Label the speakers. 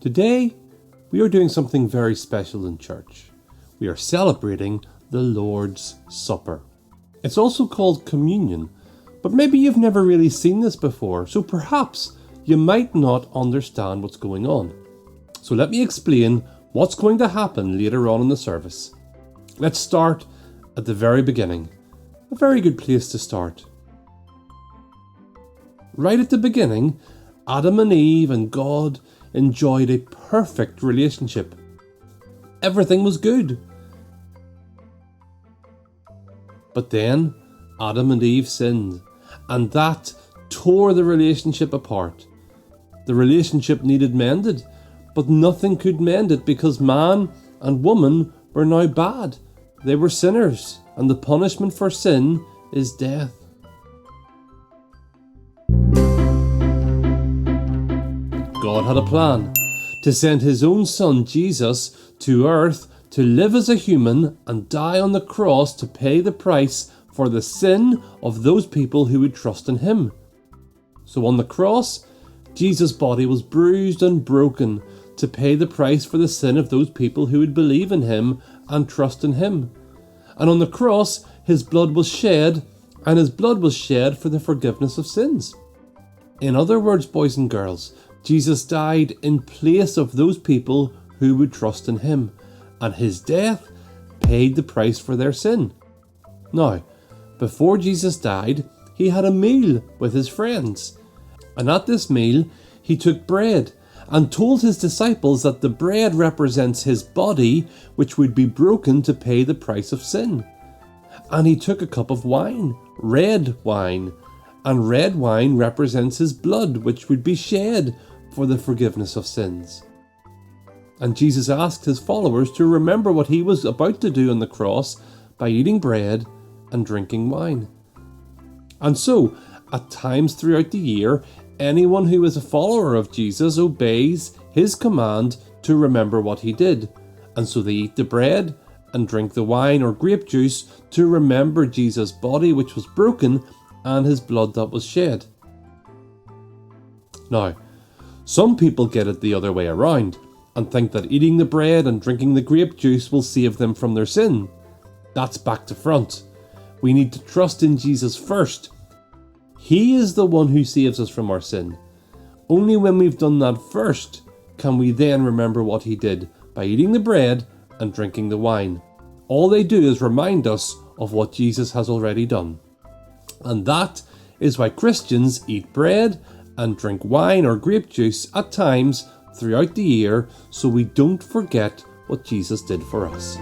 Speaker 1: Today, we are doing something very special in church. We are celebrating the Lord's Supper. It's also called communion, but maybe you've never really seen this before, so perhaps you might not understand what's going on. So let me explain what's going to happen later on in the service. Let's start at the very beginning. A very good place to start. Right at the beginning, Adam and Eve and God enjoyed a perfect relationship. Everything was good. But then Adam and Eve sinned, and that tore the relationship apart. The relationship needed mended, but nothing could mend it because man and woman were now bad. They were sinners, and the punishment for sin is death. God had a plan to send his own son Jesus to earth to live as a human and die on the cross to pay the price for the sin of those people who would trust in him. So on the cross, Jesus' body was bruised and broken to pay the price for the sin of those people who would believe in him and trust in him. And on the cross, his blood was shed, and his blood was shed for the forgiveness of sins. In other words, boys and girls, Jesus died in place of those people who would trust in him, and his death paid the price for their sin. Now, before Jesus died, he had a meal with his friends, and at this meal, he took bread and told his disciples that the bread represents his body, which would be broken to pay the price of sin. And he took a cup of wine, red wine, and red wine represents his blood, which would be shed for the forgiveness of sins. And Jesus asked his followers to remember what he was about to do on the cross by eating bread and drinking wine. And so, at times throughout the year, anyone who is a follower of Jesus obeys his command to remember what he did. And so they eat the bread and drink the wine or grape juice to remember Jesus' body which was broken and his blood that was shed. Now, some people get it the other way around and think that eating the bread and drinking the grape juice will save them from their sin. That's back to front. We need to trust in Jesus first. He is the one who saves us from our sin. Only when we've done that first can we then remember what he did by eating the bread and drinking the wine. All they do is remind us of what Jesus has already done. And that is why Christians eat bread and drink wine or grape juice at times throughout the year, so we don't forget what Jesus did for us.